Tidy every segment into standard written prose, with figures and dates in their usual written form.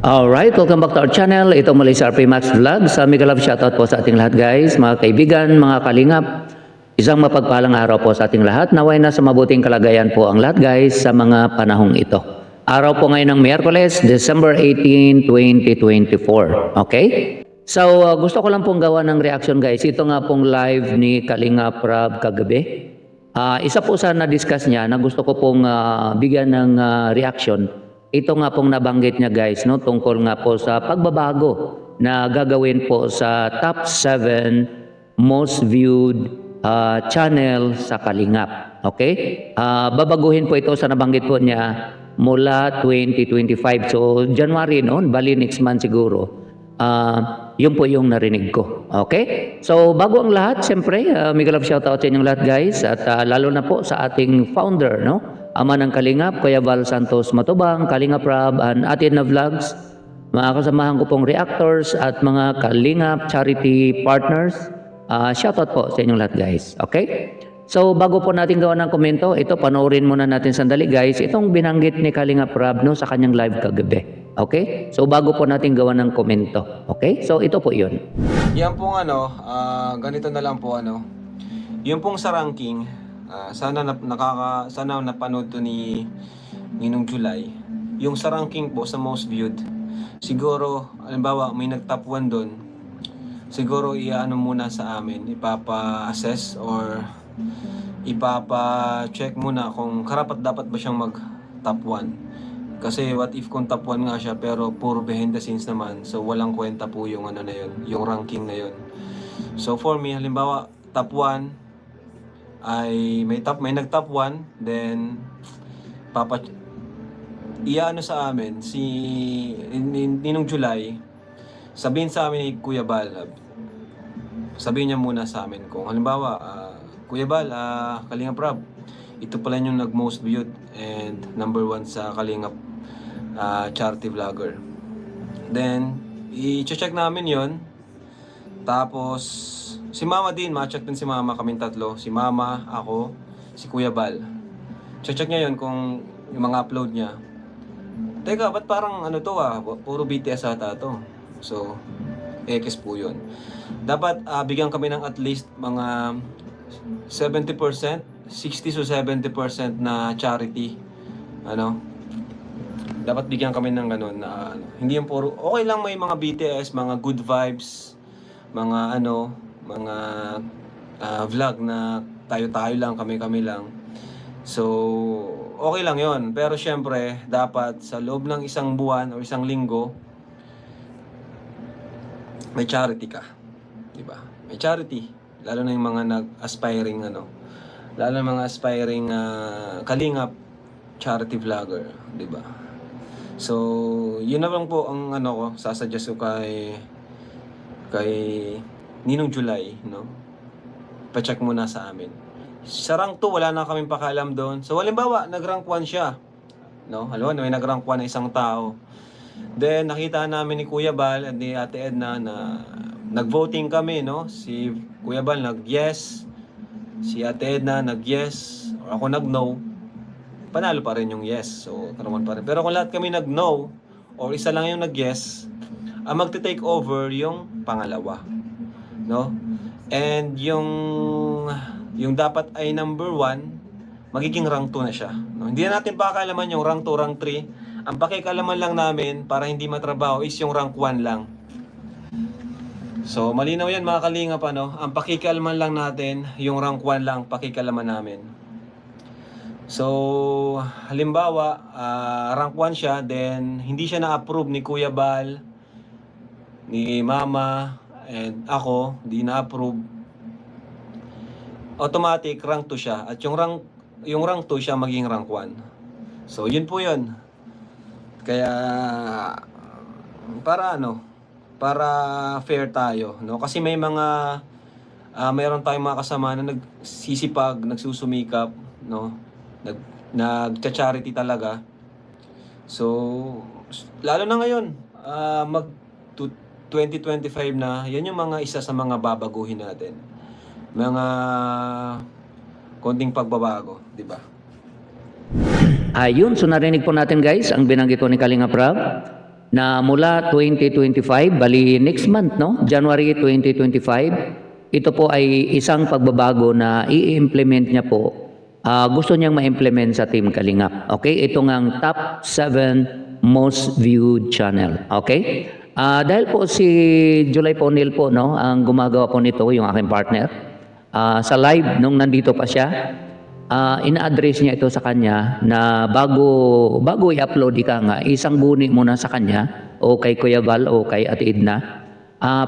Alright, welcome back to our channel. Ito muli sa RP Max Vlog. Sa mega love shoutout po sa ating lahat guys, mga kaibigan, mga kalingap. Isang mapagpalang araw po sa ating lahat. Naway na sa mabuting kalagayan po ang lahat guys sa mga panahong ito. Araw po ngayon ng Miyerkules, December 18, 2024. Okay? So gusto ko lang pong gawa ng reaction guys. Ito nga pong live ni Kalingap Rab kagabi. Isa po sa na-discuss niya na gusto ko pong bigyan ng reaction. Ito nga pong nabanggit niya guys, no, tungkol nga po sa pagbabago na gagawin po sa top 7 most viewed channel sa Kalingap. Okay? Babaguhin po ito sa nabanggit po niya mula 2025. So January noon, bali next month siguro. Yun po yung narinig ko. Okay? So bago ang lahat, siyempre, mega love shoutout sa inyong lahat guys at lalo na po sa ating founder, no? Ama ng Kalingap, Kuya Val Santos Matubang, Kalingap Rab, and Ate Edna Vlogs, mga kasamahan ko pong reactors at mga Kalingap charity partners. Shoutout po sa inyong lahat guys. Okay? So bago po natin gawa ng komento, ito panoorin muna natin sandali guys, itong binanggit ni Kalingap Rab no, sa kanyang live kagabi. Okay? So bago po natin gawa ng komento. Okay? So ito po yun. Yan pong ganito na lang po yung pong sa ranking. Sana napanood to ni Ninong July. Yung sa ranking po sa most viewed. Siguro, halimbawa, may nag-top 1 doon. Siguro iaano muna sa amin, ipapa-assess or ipapa-check muna kung karapat dapat ba siyang mag-top 1. Kasi what if kung top 1 nga siya pero puro behind the scenes naman. So walang kwenta po yung na yun, yung ranking na yun. So for me, halimbawa, top 1 ay may nag-top 1, then iano sa amin si Ninong July, sabihin sa amin ni Kuya Bal, sabihin niya muna sa amin kung halimbawa Kuya Bal, Kalingap Rab, ito pala yung nag-most viewed and number 1 sa Kalingap charity vlogger. Then i-check namin yon. Tapos si Mama din, ma-check din si Mama, kaming tatlo. Si Mama, ako, si Kuya Bal. Check niya yon kung yung mga upload niya. Teka, ba't parang puro BTS ata to. So, X po yun. Dapat bigyan kami ng at least mga 70%, 60 to 70% na charity. Dapat bigyan kami ng ganun na hindi yung puro, okay lang may mga BTS, mga good vibes, mga vlog na tayo-tayo lang, kami-kami lang. So, okay lang yon. Pero syempre, dapat sa loob ng isang buwan o isang linggo, may charity ka. Diba? May charity. Lalo na yung mga nag-aspiring, lalo na mga aspiring Kalingap charity vlogger. Diba? So, yun na lang po ang ko, sasuggest ko kay Ninong July, no? Pa-check muna sa amin. Sa rank 2, wala na kaming pakialam doon. So, halimbawa, nag-rank 1 siya. No? Halimbawa, may nag-rank 1 na isang tao. Then, nakita namin ni Kuya Bal at ni Ate Edna na nag-voting kami, no? Si Kuya Bal nag-yes. Si Ate Edna nag-yes. Or ako nag-no. Panalo pa rin yung yes. So, karoon pa rin. Pero kung lahat kami nag-no, or isa lang yung nag-yes, magte-take over yung pangalawa, no? And yung dapat ay number 1, magiging rank 2 na siya, no? Hindi na natin pakialaman yung rank 2, rank 3. Ang pakialaman lang namin para hindi matrabaho is yung rank 1 lang. So malinaw yan mga Kalingap, ang pakikialaman lang natin yung rank 1 lang, pakikialaman namin. So halimbawa rank 1 siya, then hindi siya na-approve ni Kuya Bal, ni Mama, and ako, di na-approve, automatic rank 2 siya. At yung rank 2 siya maging rank 1. So yun po yun. Kaya para fair tayo, no? Kasi may mga mayroon tayong mga kasama na nagsisipag, nagsusumikap, no? Nagcha-charity talaga. So lalo na ngayon, 2025 na, yan yung mga isa sa mga babaguhin natin. Mga konting pagbabago, di ba? Ayun, so narinig po natin guys ang binanggit po ni Kalingap Rab na mula 2025, bali next month, no? January 2025, ito po ay isang pagbabago na i-implement niya po. Gusto niyang ma-implement sa Team Kalingap. Okay? Ito ngang top 7 most viewed channel. Okay? Dahil po si July Ponil po, no, ang gumagawa po nito, yung aking partner, sa live nung nandito pa siya, ina-address niya ito sa kanya na bago i-upload nga, isang guni muna sa kanya o kay Kuya Val o kay Ate Edna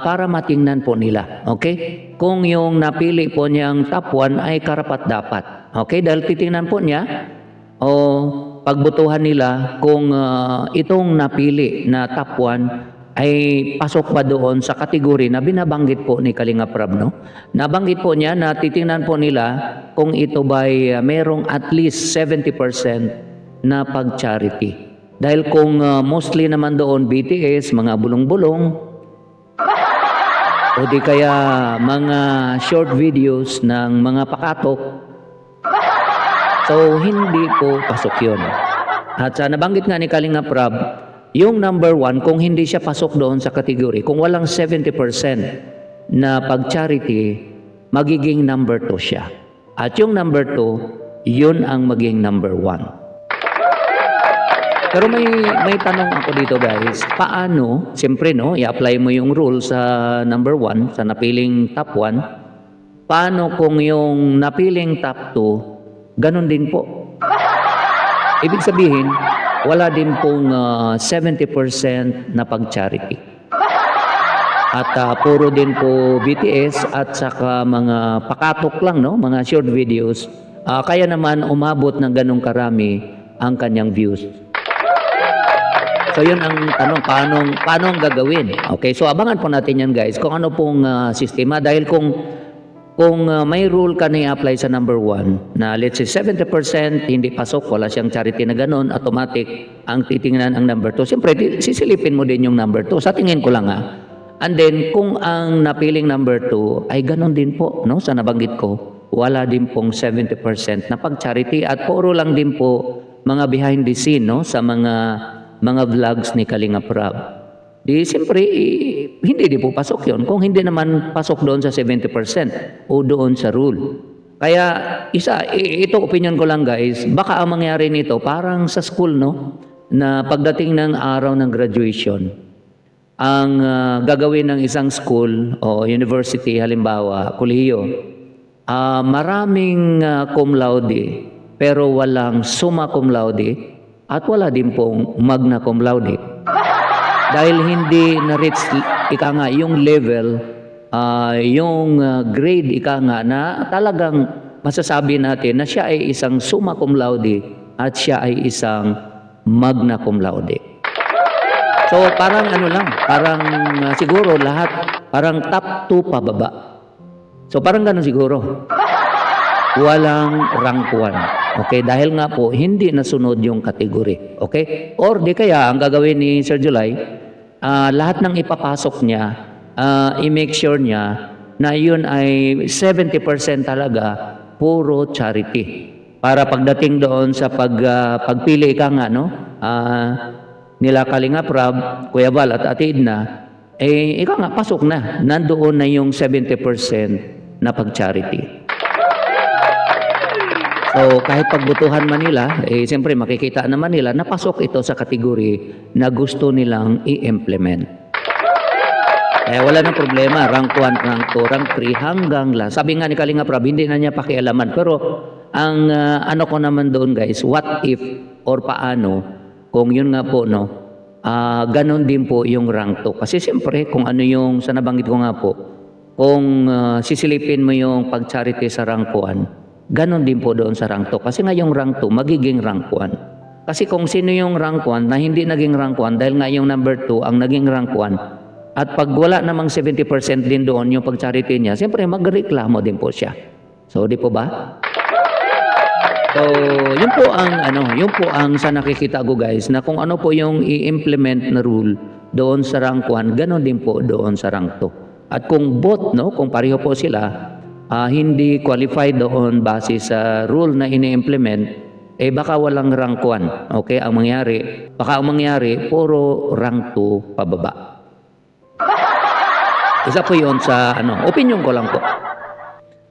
para matingnan po nila. Okay? Kung yung napili po niyang top 1 ay karapat-dapat. Okay? Dahil titingnan po niya o pagbutuhan nila kung itong napili na top 1 ay pasok pa doon sa kategory na binabanggit po ni Kalinga Prab, no? Nabanggit po niya na titingnan po nila kung ito ba'y merong at least 70% na pag-charity. Dahil kung mostly naman doon BTS, mga bulong-bulong, o di kaya mga short videos ng mga pakatok, so hindi po pasok yun. At nabanggit nga ni Kalinga Prab, yung number 1, kung hindi siya pasok doon sa kategory, kung walang 70% na pag-charity, magiging number 2 siya. At yung number 2, yun ang maging number 1. Pero may tanong ako dito guys, paano, siyempre no, i-apply mo yung rule sa number 1, sa napiling top 1, paano kung yung napiling top 2, ganun din po? Ibig sabihin, wala din pong 70% na pag-charity. At puro din po BTS at saka mga pakatok lang, no? Mga short videos. Kaya naman umabot ng ganong karami ang kanyang views. So yun ang tanong, paano ang gagawin? Okay, so abangan po natin yan guys, kung ano pong sistema. Dahil kung may rule ka na i-apply sa number 1 na let's say 70% hindi pasok, wala siyang charity na ganon, automatic ang titingnan ang number 2. Siyempre, sisilipin mo din yung number 2. Sa tingin ko lang And then, kung ang napiling number 2 ay ganon din po, no, sa nabanggit ko, wala din pong 70% na pag-charity at puro lang din po mga behind the scene, no, sa mga vlogs ni Kalinga Prab. Di siyempre, hindi din po pasok yun. Kung hindi naman pasok doon sa 70% o doon sa rule. Kaya, ito opinion ko lang guys, baka ang mangyari nito parang sa school, no? Na pagdating ng araw ng graduation, ang gagawin ng isang school o university, halimbawa, kolehiyo, maraming cum laude, pero walang summa cum laude at wala din pong magna cum laude. Dahil hindi na-reach yung level, yung grade na talagang masasabi natin na siya ay isang summa cum laude at siya ay isang magna cum laude. So parang parang siguro lahat, parang top 2 pababa. So parang ganun siguro. Walang rank 1. Okay, dahil nga po hindi nasunod yung kategory. Okay? Or di kaya ang gagawin ni Sir July, lahat ng ipapasok niya, i-make sure niya na yun ay 70% talaga puro charity. Para pagdating doon sa pagpili no? Nila Kalinga Prab, Kuya Val at Ate Edna, pasok na. Nandoon na yung 70% na pag-charity. So kahit pagbutuhan man nila, siyempre makikita naman nila na pasok ito sa kategory na gusto nilang i-implement. Kaya wala nang problema, rank 1, rank 2, rank 3 hanggang last. Sabi nga ni Kalinga Prab, hindi na niya pakialaman. Pero ang ano ko naman doon guys, what if or paano kung yun nga po, no, ganon din po yung rank 2. Kasi siyempre kung ano yung sa nabanggit ko nga po, kung sisilipin mo yung pag-charity sa rank 1, ganon din po doon sa rank 2. Kasi nga yung rank 2, magiging rank 1. Kasi kung sino yung rank 1 na hindi naging rank 1, dahil nga yung number 2 ang naging rank 1, at pag wala namang 70% din doon yung pag-charity niya, siyempre magreklamo din po siya. So, di po ba? So, yun po ang sa nakikita ko guys, na kung ano po yung i-implement na rule doon sa rank 1, ganon din po doon sa rank 2. At kung both, no, kung pareho po sila, hindi qualified doon base sa rule na ini-implement, baka walang rank 1. Okay, baka ang mangyari, puro rank 2 pababa. Isa po yun sa opinion ko lang po.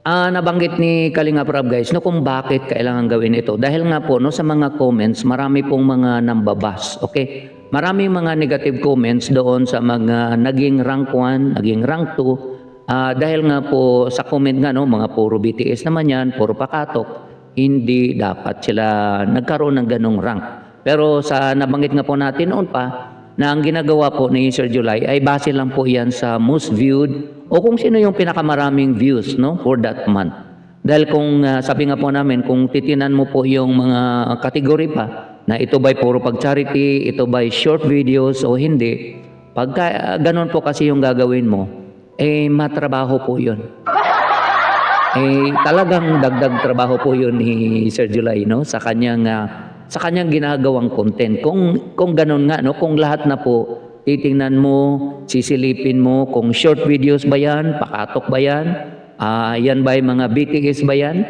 Nabanggit ni Kalinga Prab guys kung bakit kailangan gawin ito. Dahil nga po sa mga comments, marami pong mga nambabas. Okay? Maraming mga negative comments doon sa mga naging rank 1, naging rank 2. Dahil nga po sa comment nga mga puro BTS naman yan, puro pakatok, hindi dapat sila nagkaroon ng ganong rank. Pero sa nabanggit nga po natin noon pa, na ang ginagawa po ni Sir July ay base lang po yan sa most viewed o kung sino yung pinakamaraming views for that month. Dahil kung sabi nga po namin, kung titinan mo po yung mga kategory pa na ito ba'y puro pag-charity, ito ba'y short videos o hindi, pagka ganun po kasi yung gagawin mo, matrabaho po yun. Talagang dagdag trabaho po yun ni Sir July sa kanyang ginagawang content. Kung ganun nga kung lahat na po titingnan mo, sisilipin mo kung short videos ba yan, pakatok ba yan, yan ba yung mga BTS ba yan,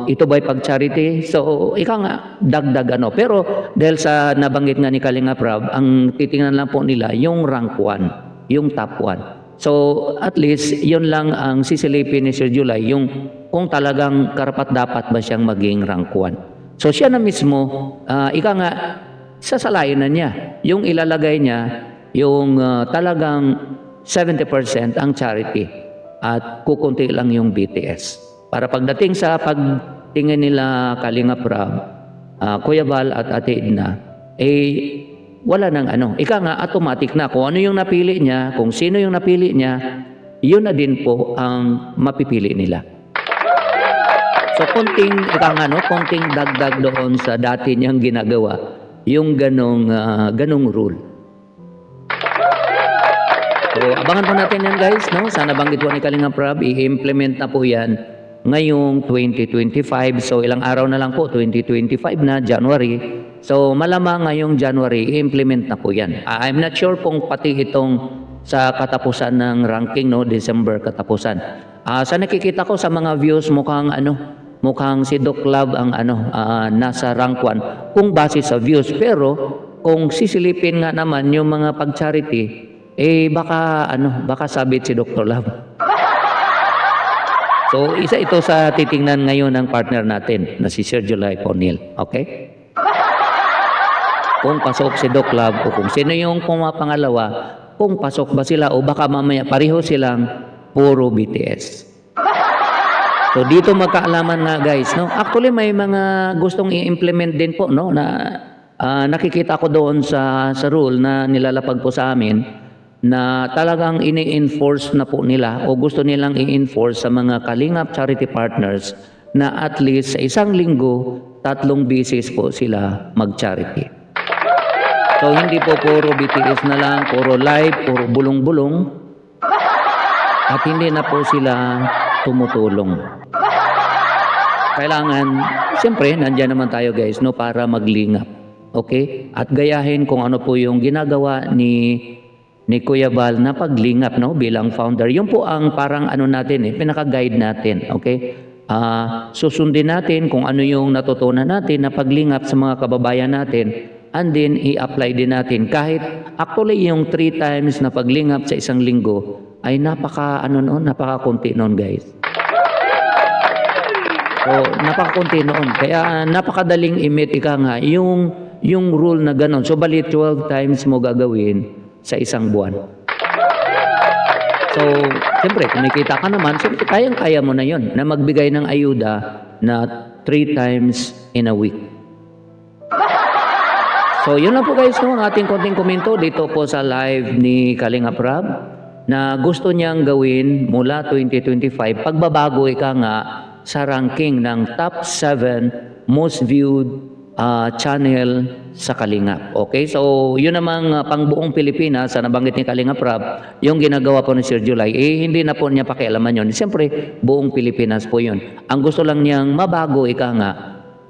ito ba yung pag-charity, so ika nga dagdag pero dahil sa nabanggit nga ni Kalinga Prab, ang titingnan lang po nila yung rank 1, yung top 1. So at least yun lang ang sisilipin ni Sir July, yung kung talagang karapat-dapat ba siyang maging rank 1. So siya na mismo, ika nga, sasalayin na niya. Yung ilalagay niya, yung talagang 70% ang charity at kukunti lang yung BTS. Para pagdating sa pagtingin nila Kalinga Prab, Kuya Val at Ate Edna, wala nang ika nga automatic na kung ano yung napili niya, kung sino yung napili niya, yun na din po ang mapipili nila. So konting dagdag doon sa dati niyang ginagawa, yung ganong rule. So abangan po natin yan guys, sana banggit po ni Kalinga Prab, i-implement na po yan ngayong 2025. So ilang araw na lang po, 2025 na, January. So malamang ngayong January, i-implement na po yan. I'm not sure kung pati itong sa katapusan ng ranking, December katapusan. Sa nakikita ko sa mga views, mukhang si Doc Love ang nasa rank 1 kung base sa views. Pero kung sisilipin nga naman yung mga pag-charity, baka sabit si Dr. Love. So isa ito sa titingnan ngayon ng partner natin na si Sir July Cornel. Okay? Kung pasok si Doc Love o kung sino yung pumapangalawa, kung pasok ba sila o baka mamaya pareho silang puro BTS. So dito magkaalaman nga guys, Actually may mga gustong i-implement din po, na nakikita ko doon sa rule na nilalapag po sa amin na talagang ini-enforce na po nila o gusto nilang i-enforce sa mga Kalingap charity partners na at least sa isang linggo 3 beses po sila mag-charity. So hindi po puro BTS na lang, puro live, puro bulong-bulong at hindi na po sila tumutulong. Kailangan, siyempre, nandiyan naman tayo guys, para maglingap. Okay? At gayahin kung ano po yung ginagawa ni Kuya Val na paglingap, bilang founder. Yun po ang parang natin, pinaka-guide natin. Okay? Susundin natin kung ano yung natutunan natin na paglingap sa mga kababayan natin, and then i-apply din natin. Kahit actually yung 3 times na paglingap sa isang linggo ay napaka-kunti noon guys. So, napakakunti noon. Kaya napakadaling i-meet yung rule na gano'n. So, bali 12 times mo gagawin sa isang buwan. So, siyempre, kung nakita ka naman, siyempre, kayang-kaya mo na yon na magbigay ng ayuda na 3 times in a week. So, yun lang po guys, ang ating konting komento dito po sa live ni Kalinga Prab na gusto niyang gawin mula 2025, pagbabago sa ranking ng top 7 most viewed channel sa Kalingap. Okay? So, yun namang pangbuong Pilipinas, sa nabanggit ni Kalinga Prab, yung ginagawa po ni Sir July, hindi na po niya pakialaman yun. Siyempre, buong Pilipinas po yun. Ang gusto lang niyang mabago,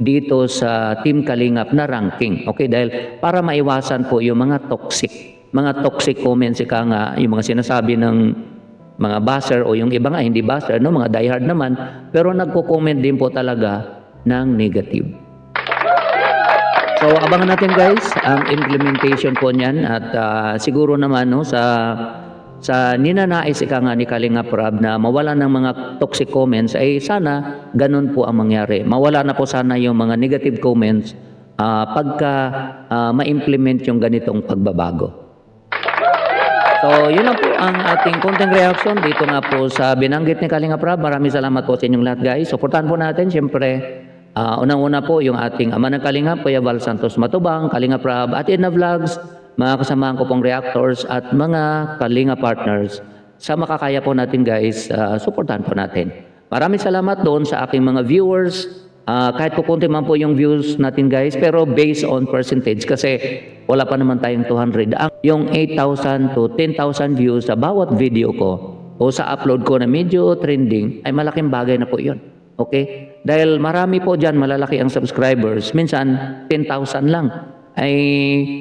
dito sa Team Kalingap na ranking. Okay? Dahil para maiwasan po yung mga toxic comments, yung mga sinasabi ng mga basher o yung iba nga hindi basher, mga diehard naman, pero nagko-comment din po talaga ng negative. So abangan natin guys ang implementation po niyan at siguro naman no sa ninanais ika nga ni Kalinga Prab na mawala ng mga toxic comments ay sana ganun po ang mangyari. Mawala na po sana yung mga negative comments pagka ma-implement yung ganitong pagbabago. So yun lang po ang ating konting reaction dito nga po sa binanggit ni Kalinga Prab. Maraming salamat po sa inyong lahat guys. Suportahan po natin siyempre. Unang-una po yung ating ama ng Kalinga, Kuya Val Santos Matubang, Kalinga Prab at Edna Vlogs, mga kasamahan ko pong reactors at mga Kalinga partners. Sa makakaya po natin guys, suportahan po natin. Maraming salamat doon sa aking mga viewers. Kahit po konti man po yung views natin guys, pero based on percentage kasi wala pa naman tayong 200. Yung 8,000 to 10,000 views sa bawat video ko o sa upload ko na medyo trending ay malaking bagay na po yun. Okay? Dahil marami po dyan malalaki ang subscribers. Minsan 10,000 lang ay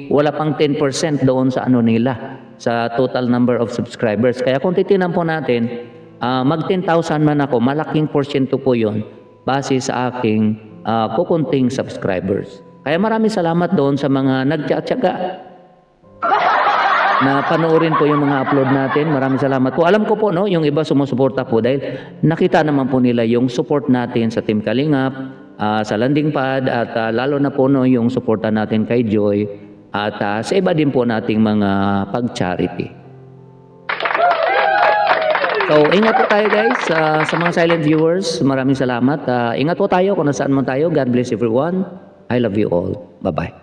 wala pang 10% doon sa ano nila sa total number of subscribers. Kaya kung titinan po natin, mag 10,000 man ako, malaking porsyento po yun base sa aking kukunting subscribers. Kaya maraming salamat doon sa mga nagtsatsaga na panoorin po yung mga upload natin. Maraming salamat po. Alam ko po, no, yung iba sumusuporta po dahil nakita naman po nila yung support natin sa Team Kalingap, sa landing pad, at lalo na po no, yung suporta natin kay Joy at sa iba din po nating mga pag-charity. So, ingat po tayo guys sa mga silent viewers. Maraming salamat. Ingat po tayo kung nasaan man tayo. God bless everyone. I love you all. Bye-bye.